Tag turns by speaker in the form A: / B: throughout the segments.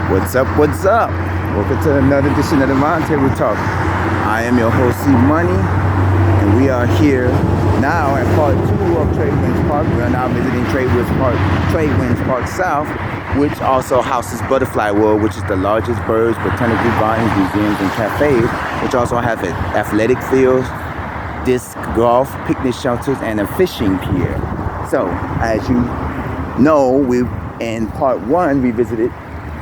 A: What's up? What's up? Welcome to another edition of the Roundtable Talk. I am your host, C Money, and we are here now at part 2 of Tradewinds Park. We are now visiting Tradewinds Park South, which also houses Butterfly World, which is the largest birds, botanical gardens, museums, and cafes, which also have athletic fields, disc golf, picnic shelters, and a fishing pier. So, as you know, in part 1 we visited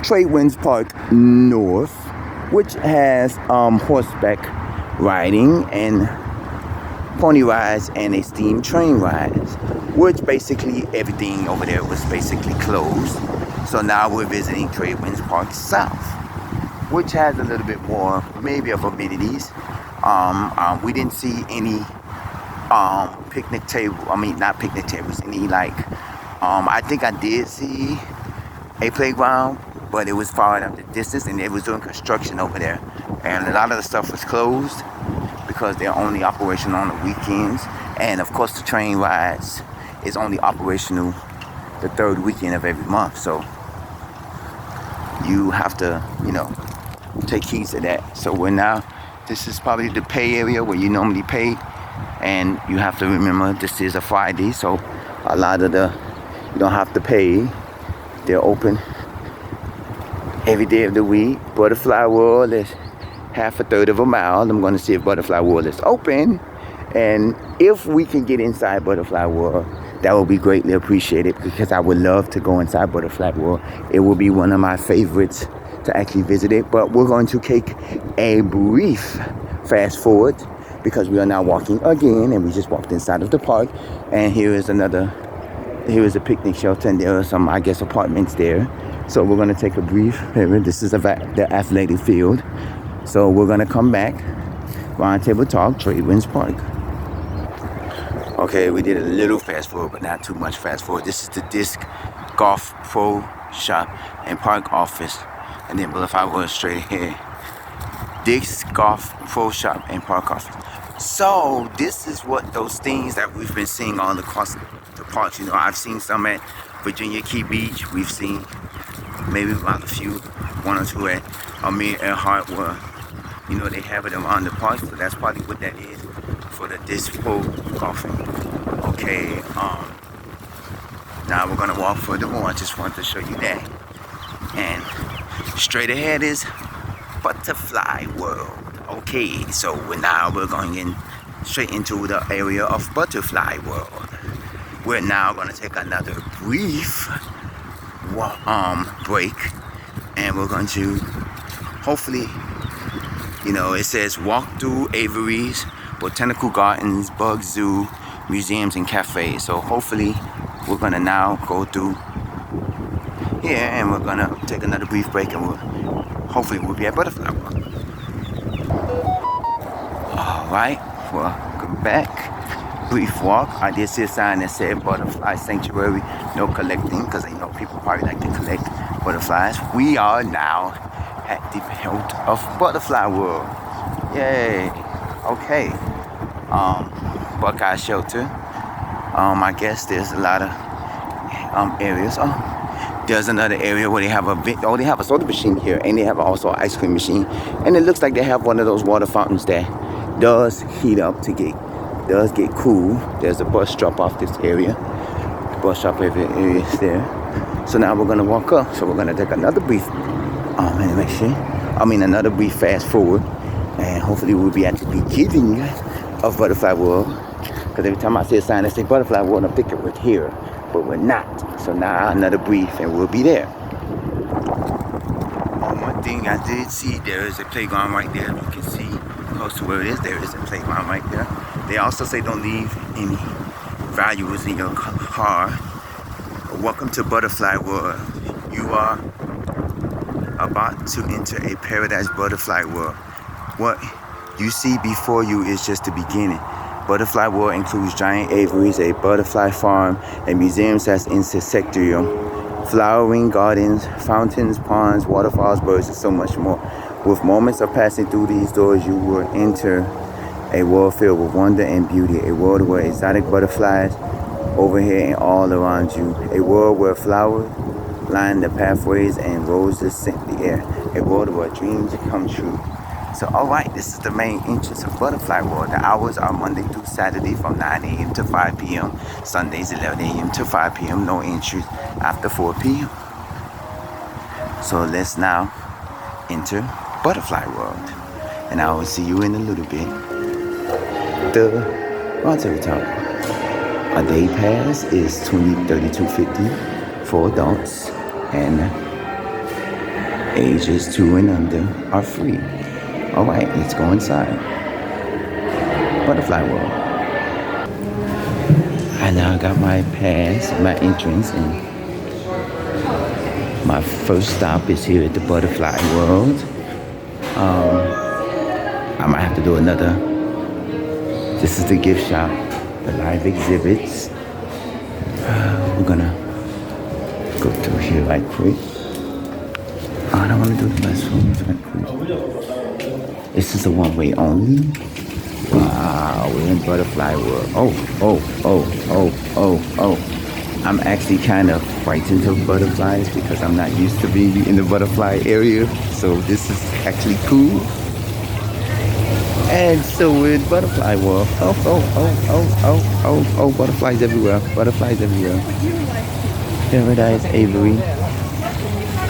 A: Tradewinds Park North, which has horseback riding and pony rides and a steam train rides, which basically everything over there was basically closed. So now we're visiting Tradewinds Park South, which has a little bit more maybe of amenities. We didn't see any picnic table. I mean, not picnic tables. Any I think I did see a playground, but it was far enough the distance, and they was doing construction over there, and a lot of the stuff was closed because they're only operational on the weekends. And of course, the train rides is only operational the third weekend of every month. So you have to, take heed to that. So this is probably the pay area where you normally pay, and you have to remember this is a Friday, so a lot of you don't have to pay. They're open every day of the week. Butterfly World is half a third of a mile. I'm going to see if Butterfly World is open, and if we can get inside Butterfly World, that will be greatly appreciated, because I would love to go inside Butterfly World. It will be one of my favorites to actually visit it. But we're going to take a brief fast forward, because we are now walking again, and we just walked inside of the park, and here is a picnic shelter, and there are some, I guess, apartments there. So we're going to take a brief. This is the athletic field. So we're going to come back. Roundtable Talk, Tradewinds Park. Okay, we did a little fast forward, but not too much fast forward. This is the Disc Golf Pro Shop and Park Office. And then Butterfly World straight ahead. Disc Golf Pro Shop and Park Office. So this is what those things that we've been seeing all across the parks. I've seen some at Virginia Key Beach. We've seen maybe about one or two at Amir Earhart, where they have it around the park. So that's probably what that is for the Disc Pro Golfing. Okay, now we're gonna walk further more. I just wanted to show you that. And straight ahead is Butterfly World. Okay, so we're going in straight into the area of Butterfly World. We're now going to take another brief break, and we're going to hopefully, it says walk through aviaries, botanical gardens, bug zoo, museums, and cafes. So hopefully we're going to now go through here, and we're going to take another brief break, and hopefully we'll be at Butterfly World. Alright, welcome back. Brief walk. I did see a sign that said Butterfly Sanctuary, no collecting, because I know people probably like to collect butterflies. We are now at the hilt of Butterfly World. Yay. Okay. Buckeye Shelter. I guess there's a lot of areas. There's another area where they have a soda machine here, and they have also an ice cream machine, and it looks like they have one of those water fountains that does heat up does get cool. There's a bus drop off this area. The bus stop area is there. So now we're gonna walk up. So we're gonna take another brief another brief fast forward, and hopefully we'll be at the beginning of Butterfly World. Because every time I see a sign that says Butterfly World, I'm thinking we're here, but we're not. So now another brief, and we'll be there. One thing I did see, there is a playground right there. You can see close to where it is. There is a playground right there. They also say don't leave any valuables in your car. Welcome to Butterfly World. You are about to enter a paradise butterfly world. What you see before you is just the beginning. Butterfly World includes giant aviaries, a butterfly farm, and museums that's insectarium, flowering gardens, fountains, ponds, waterfalls, birds, and so much more. With moments of passing through these doors, you will enter a world filled with wonder and beauty, a world where exotic butterflies overhead and all around you, a world where flowers line the pathways and roses scent the air. A world where dreams come true. So, alright, this is the main entrance of Butterfly World. The hours are Monday through Saturday from 9 a.m. to 5 p.m. Sundays 11 a.m. to 5 p.m. No entries after 4 p.m. So let's now enter Butterfly World. And I will see you in a little bit. On to the top. A day pass is $32.50 for adults, and ages 2 and under are free. Alright, let's go inside Butterfly World. I now got my pass, my entrance, and my first stop is here at the Butterfly World. I might have to do another. This is the gift shop, the live exhibits. We're gonna go through here right quick. I don't want to do the best phones right quick. This is a one-way only. Wow, we're in Butterfly World. Oh. I'm actually kind of frightened of butterflies because I'm not used to being in the butterfly area. So this is actually cool. And so we're in Butterfly World. Oh, butterflies everywhere. Butterflies everywhere. Paradise Avery.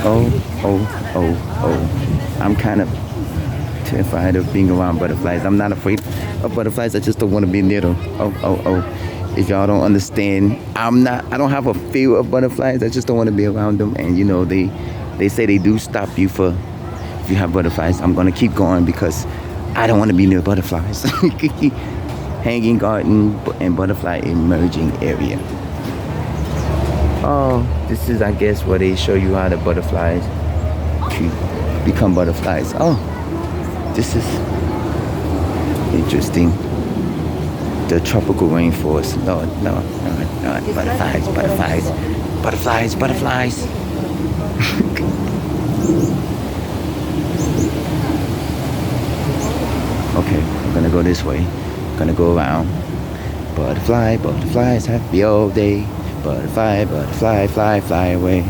A: Oh. I'm kind of terrified of being around butterflies. I'm not afraid of butterflies. I just don't want to be near them. Oh. If y'all don't understand, I don't have a fear of butterflies. I just don't want to be around them. And you know, they say they do stop you if you have butterflies. I'm going to keep going because I don't want to be near butterflies. Hanging garden and butterfly emerging area. Oh, this is, I guess, where they show you how the butterflies become butterflies. Oh, this is interesting. The tropical rainforest. No. Butterflies. Okay, I'm gonna go this way. Gonna go around. Butterflies, happy all day. Butterfly, fly away.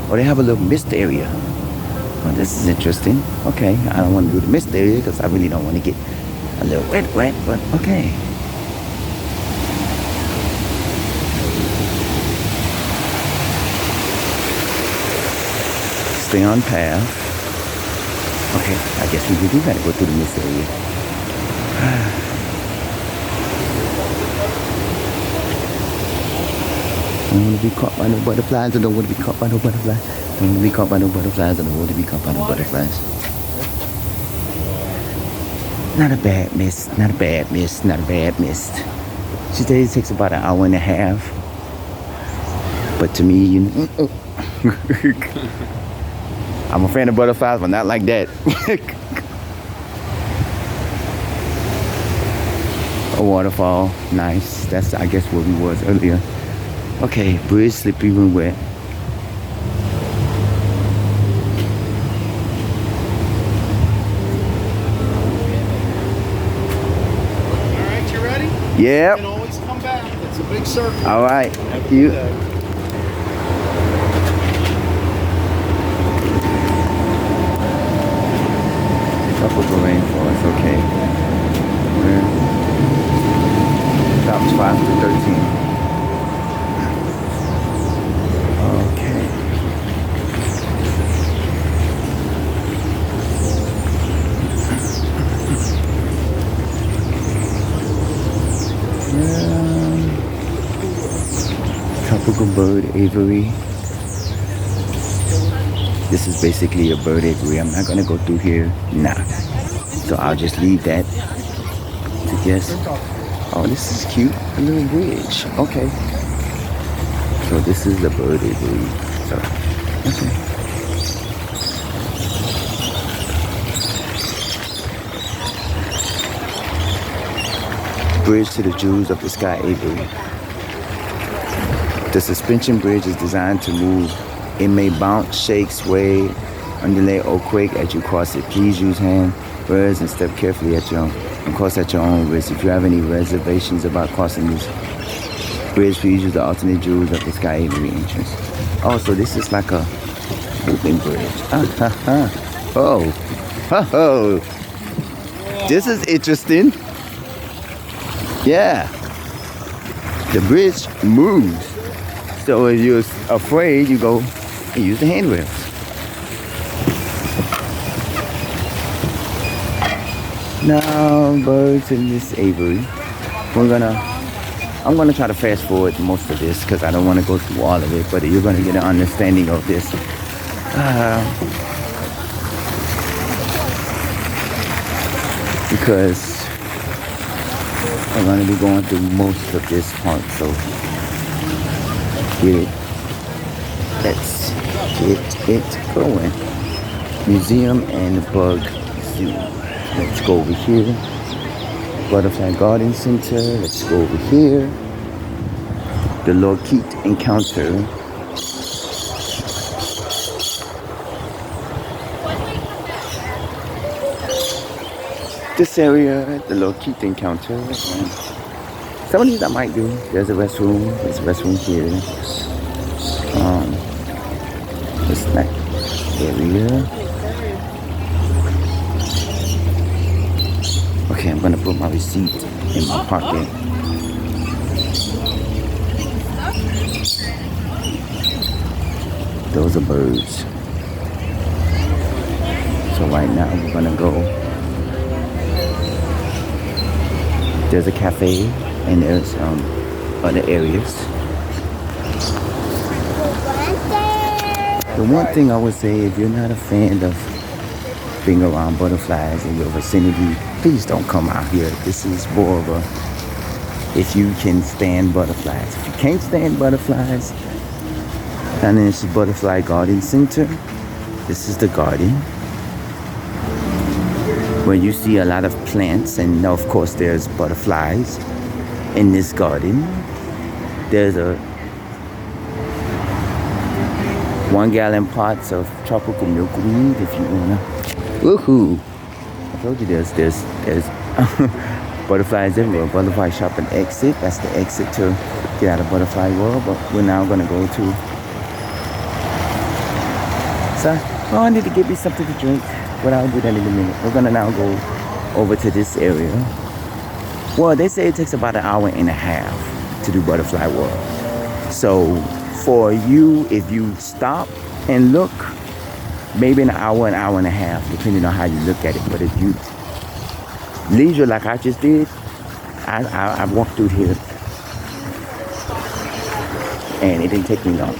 A: Oh, they have a little mist area. Oh, this is interesting. Okay, I don't want to do the mist area because I really don't want to get a little wet, but okay. Stay on path. Okay, I guess we do gotta go through the mist area. I don't want to be caught by no butterflies. I don't want to be caught by no butterflies. I don't want to be caught by no butterflies. I don't want to be caught by no butterflies. Not a bad mist. She said it takes about an hour and a half. But to me, you know, I'm a fan of butterflies, but not like that. A waterfall, nice. That's, I guess, where we was earlier. Okay, bridge slippery when wet.
B: All right, you ready?
A: Yep.
B: You can always come back. It's a big circle.
A: All right.
B: Have a
A: You.
B: good day.
A: Tropical rainforest, okay. Stops 5 to 13. Okay. Tropical bird aviary. This is basically a bird aviary. I'm not gonna go through here now. So I'll just leave that to guess. Oh, this is cute. A little bridge. Okay. So this is the bird aviary. So, okay. Bridge to the Jewels of the Sky aviary. The suspension bridge is designed to move. It may bounce, shake, sway, undulate, or quake as you cross it. Please use hand birds and step carefully at your own and cross at your own risk. If you have any reservations about crossing this bridge, please use the alternate Jewels of the Sky aviary entrance. Oh, so this is like a moving bridge. Oh, oh, this is interesting. Yeah, the bridge moves. So if you're afraid, you go and use the handrails. Now, birds in this aviary. I'm gonna try to fast forward most of this because I don't want to go through all of it, but you're gonna get an understanding of this. Because I'm gonna be going through most of this part, so let's get it going. Museum and Bug Zoo. Let's go over here. Butterfly Garden Center. Let's go over here. The Lockheed Encounter. This area, the Lockheed Encounter. Some of these I might do. There's a restroom. There's a restroom here. The snack area. Okay, I'm gonna put my receipt in my pocket. Those are birds. So right now we're gonna go. There's a cafe and there's other areas. The one thing I would say, if you're not a fan of being around butterflies in your vicinity, please don't come out here. This is more of a, if you can stand butterflies. If you can't stand butterflies, and then it's the Butterfly Garden Center. This is the garden where you see a lot of plants, and of course there's butterflies in this garden. There's a 1 gallon pots of tropical milkweed if you wanna. Woohoo! I told you there's butterflies everywhere. Butterfly shop and exit. That's the exit to get out of Butterfly World. But we're now gonna go to. So I need to give me something to drink, but I'll do that in a minute. We're gonna now go over to this area. Well, they say it takes about an hour and a half to do Butterfly World. So for you, if you stop and look, maybe an hour and a half, depending on how you look at it. But if you leisure like I just did, I walked through here and it didn't take me long.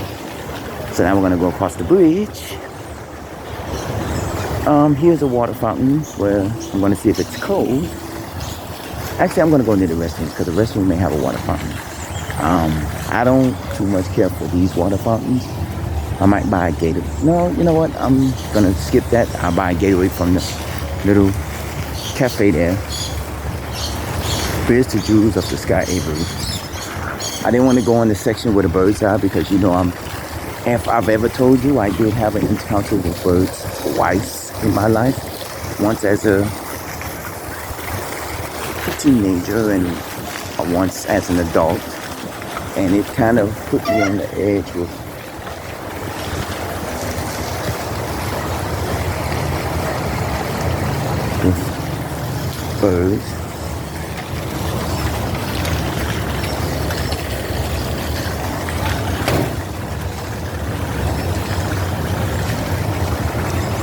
A: So now we're gonna go across the bridge. Here's a water fountain where I'm gonna see if it's cold. Actually, I'm gonna go near the restroom because the restroom may have a water fountain. I don't too much care for these water fountains. I might buy a Gatorade. No, you know what? I'm gonna skip that. I'll buy a Gatorade from the little cafe there. Here's the Jewels of the Sky Aviary. I didn't want to go in the section where the birds are because you know if I've ever told you, I did have an encounter with birds twice in my life. Once as a teenager and once as an adult. And it kind of put me on the edge with birds.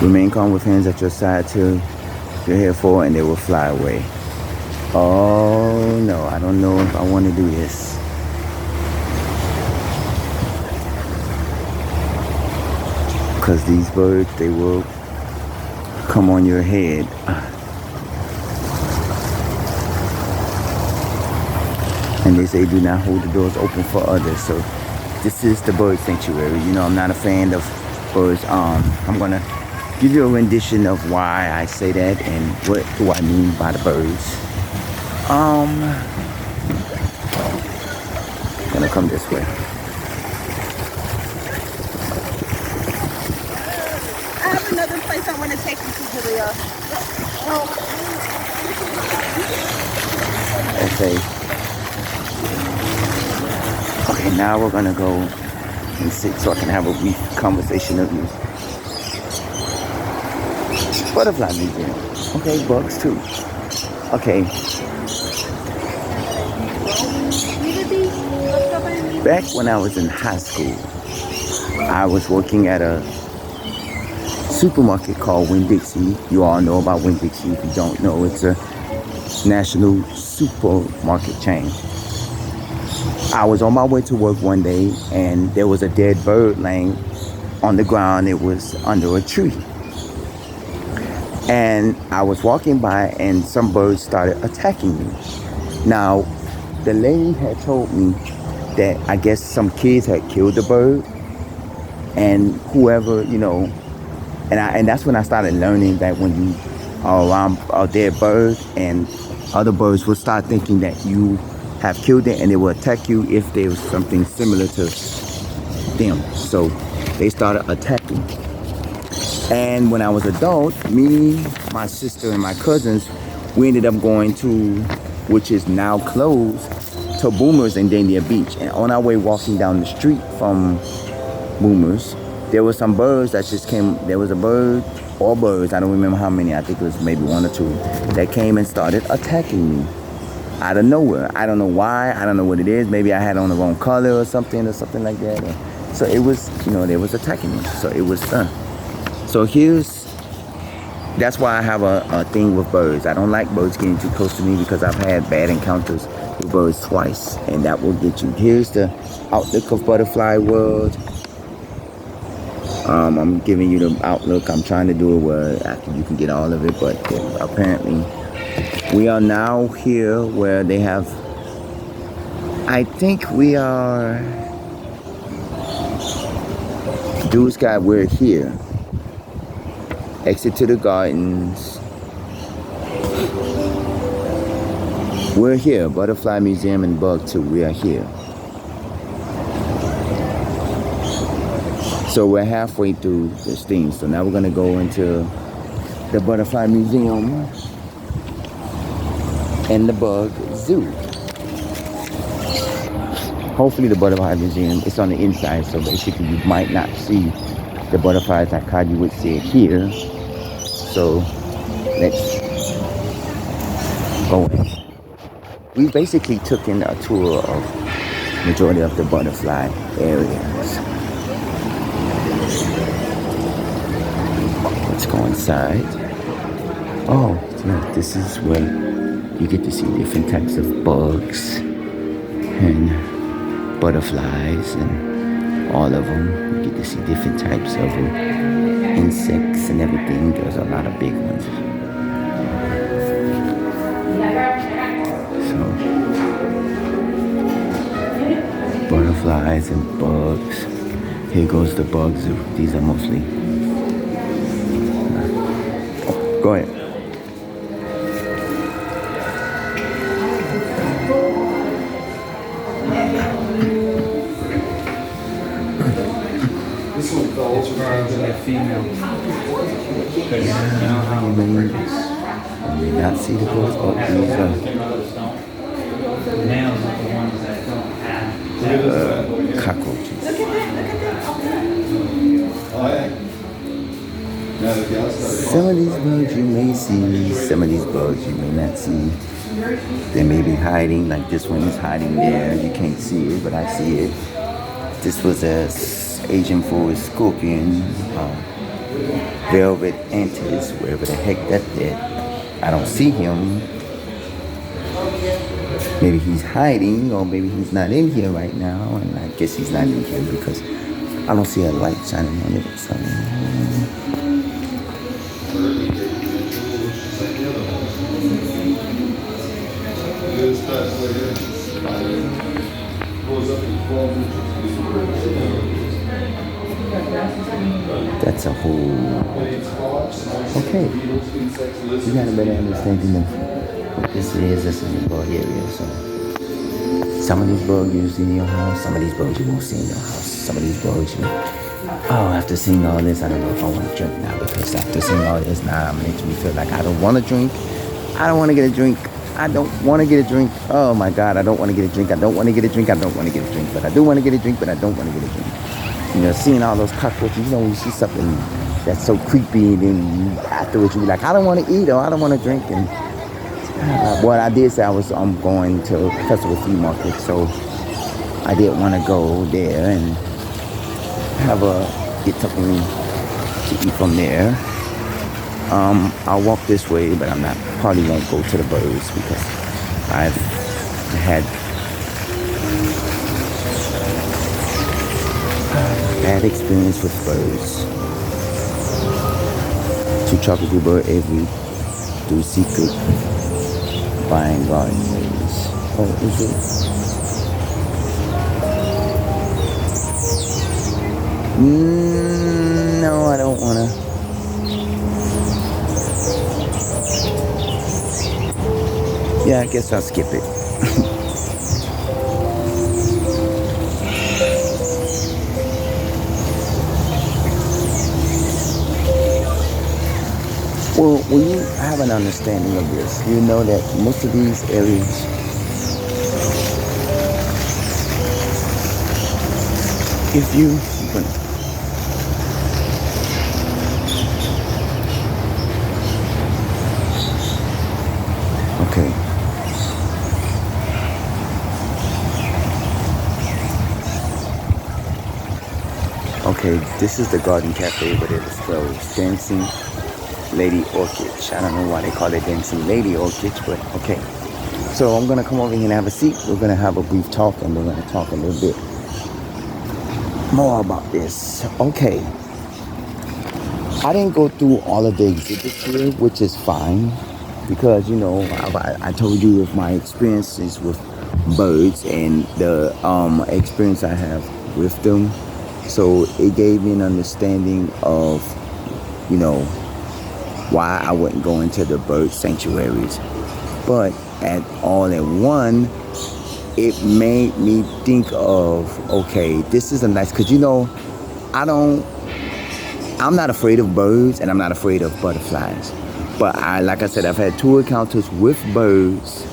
A: Remain calm with hands at your side till you're here for, and they will fly away. Oh no, I don't know if I want to do this. Because these birds, they will come on your head. And they say do not hold the doors open for others. So this is the bird sanctuary. You know, I'm not a fan of birds. I'm gonna give you a rendition of why I say that and what do I mean by the birds. Gonna come this way.
C: I have another place I want to take you to, Julia.
A: Okay. Okay, now we're gonna go and sit so I can have a brief conversation of you. Butterfly museum. Okay, bugs too. Okay. Back when I was in high school, I was working at a supermarket called Winn-Dixie. You all know about Winn-Dixie. If you don't know, it's a national supermarket chain. I was on my way to work one day and there was a dead bird laying on the ground. It was under a tree. And I was walking by and some birds started attacking me. Now, the lady had told me that I guess some kids had killed the bird, and whoever, and that's when I started learning that when you are around a dead bird and other birds will start thinking that you have killed it and they will attack you if there was something similar to them. So they started attacking. And when I was adult, me, my sister, and my cousins, we ended up going to, which is now closed, to Boomers in Dania Beach. And on our way walking down the street from Boomers, there were some birds that just came. There was a bird or birds, I don't remember how many, I think it was maybe one or two, that came and started attacking me out of nowhere. I don't know why, I don't know what it is. Maybe I had on the wrong color or something like that. So it was, they was attacking me. So it was fun. So that's why I have a thing with birds. I don't like birds getting too close to me because I've had bad encounters with birds twice, and that will get you. Here's the outlook of Butterfly World. I'm giving you the outlook. I'm trying to do it where after you can get all of it, but apparently we are now here where they have, I think we are, Dude's Guy, we're here. Exit to the gardens. We're here, Butterfly Museum and Bug Too. We are here. So we're halfway through this thing. So now we're gonna go into the Butterfly Museum and the Bug Zoo. Hopefully the Butterfly Museum is on the inside, so basically you might not see the butterflies like how you would see it here. So let's go in. We basically took in a tour of majority of the butterfly areas. Let's go inside. Oh, yeah, this is where you get to see different types of bugs and butterflies and all of them. You get to see different types of insects and everything. There's a lot of big ones. So, butterflies and bugs. Here goes the bug zoo. These are mostly. Go ahead.
B: This one fell over to that female. Because you know how
A: You may not see the bugs. Oh, these
B: nails are the ones that don't have
A: cockroaches. Some of these bugs you may see, some of these bugs you may not see. They may be hiding, like this one is hiding there. You can't see it, but I see it. This was a Asian forest scorpion, velvet antis, wherever the heck that is. I don't see him. Maybe he's hiding, or maybe he's not in here right now, and I guess he's not in here because I don't see a light shining on it. So. That's a whole. Okay. You got a better understanding of what this is. This is a bug area. So some of these bugs you see in your house, some of these bugs you won't see in your house. Some of these bugs you. Oh, after seeing all this, I don't know if I want to drink now, because after seeing all this now, it makes me feel like I don't want to drink. I don't want to get a drink. I don't want to get a drink. Oh my God, I don't want to get a drink. I don't want to get a drink. I don't want to get a drink. But I do want to get a drink, but I don't want to get a drink. You know, seeing all those cockroaches, you know, when you see something that's so creepy, and then you, afterwards you be like, I don't want to eat or I don't want to drink. And what I did say I was going to Festival Flea Market, so I did want to go there and get something to eat from there. I'll walk this way, but I'm not probably won't go to the birds because I've had bad experience with birds. To chocolate blue bird every do secret buying garden ways. Oh, is it? No, I don't wanna. Yeah, I guess I'll skip it. Well, when you have an understanding of this, you know that most of these areas if you okay. Okay, this is the garden cafe, but it is closed. Dancing Lady Orchid. I don't know why they call it Dancing Lady Orchid, but okay. So I'm gonna come over here and have a seat. We're gonna have a brief talk, and we're gonna talk a little bit more about this. Okay. I didn't go through all of the exhibits here, which is fine, because you know I told you of my experiences with birds and the experience I have with them. So it gave me an understanding of, you know, why I wouldn't go into the bird sanctuaries. But at one, it made me think of, okay, this is a nice, because you know, I'm not afraid of birds and I'm not afraid of butterflies. But like I said, I've had 2 encounters with birds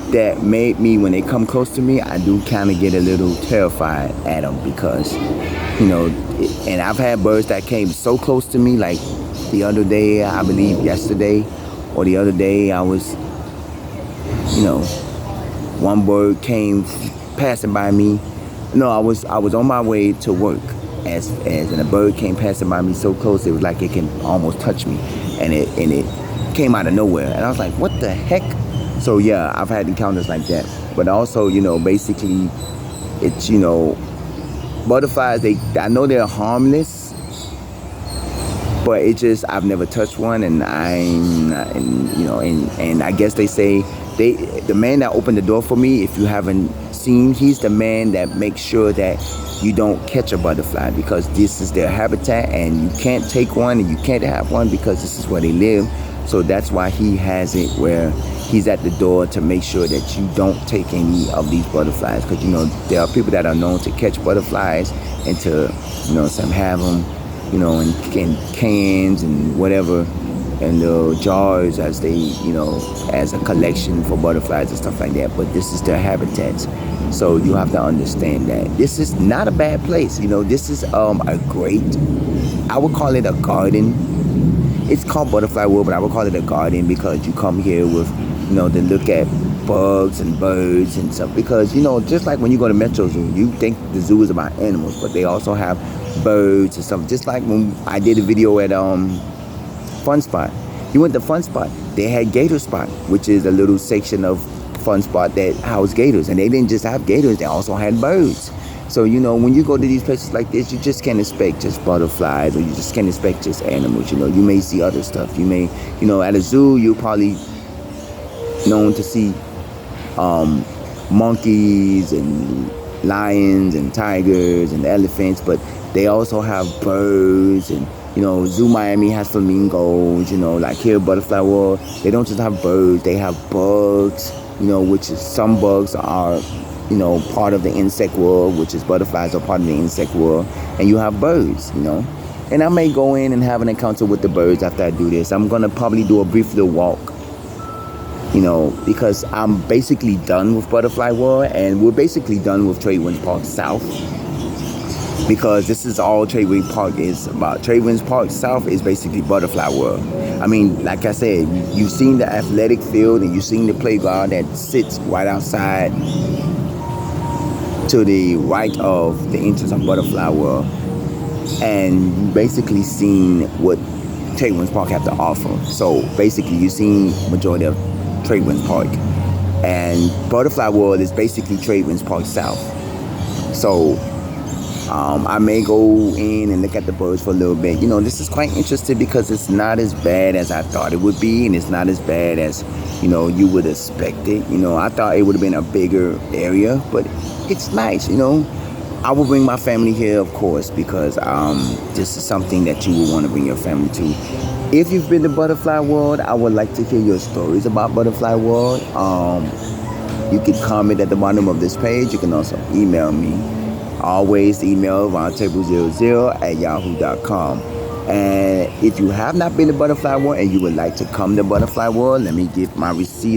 A: that made me, when they come close to me, I do kind of get a little terrified at them because, you know, and I've had birds that came so close to me, like the other day, I believe yesterday, or the other day, I was, you know, one bird came passing by me. No, I was on my way to work, and a bird came passing by me so close, it was like it can almost touch me, and it came out of nowhere, and I was like, what the heck? So yeah, I've had encounters like that. But also, you know, basically, it's, you know, butterflies, I know they're harmless, but it just, I've never touched one, and and I guess they say, the man that opened the door for me, if you haven't seen, he's the man that makes sure that you don't catch a butterfly, because this is their habitat, and you can't take one and you can't have one because this is where they live. So that's why he has it where he's at the door to make sure that you don't take any of these butterflies, because you know there are people that are known to catch butterflies and to, you know, some have them, you know, in cans and whatever, and the jars as they, you know, as a collection for butterflies and stuff like that. But this is their habitats, so you have to understand that this is not a bad place. You know, this is a great, I would call it a garden. It's called Butterfly World, but I would call it a garden because you come here with, you know, to look at bugs and birds and stuff. Because, you know, just like when you go to Metro Zoo, you think the zoo is about animals, but they also have birds and stuff. Just like when I did a video at Fun Spot. You went to Fun Spot, they had Gator Spot, which is a little section of Fun Spot that housed gators. And they didn't just have gators, they also had birds. So, you know, when you go to these places like this, you just can't expect just butterflies, or you just can't expect just animals. You know, you may see other stuff. You may, you know, at a zoo, you're probably known to see monkeys and lions and tigers and elephants, but they also have birds. And, you know, Zoo Miami has flamingos. You know, like here, Butterfly World, they don't just have birds, they have bugs, you know, which is, some bugs are, you know, part of the insect world, which is butterflies are part of the insect world, and you have birds, you know. And I may go in and have an encounter with the birds after I do this. I'm gonna probably do a brief little walk, you know, because I'm basically done with Butterfly World, and we're basically done with Tradewinds Park South. because this is all Tradewinds Park is about. Tradewinds Park South is basically Butterfly World. I mean, like I said, you've seen the athletic field and you've seen the playground that sits right outside to the right of the entrance of Butterfly World. And you basically seen what Tradewinds Park have to offer. So basically you've seen majority of Tradewinds Park. And Butterfly World is basically Tradewinds Park South. So I may go in and look at the birds for a little bit. You know, this is quite interesting because it's not as bad as I thought it would be, and it's not as bad as, you know, you would expect it. You know, I thought it would have been a bigger area, but it's nice, you know. I will bring my family here, of course, because this is something that you will want to bring your family to. If you've been to Butterfly World, I would like to hear your stories about Butterfly World. You can comment at the bottom of this page. You can also email me. Always email roundtable00@yahoo.com. And if you have not been to Butterfly World and you would like to come to Butterfly World, let me get my receipt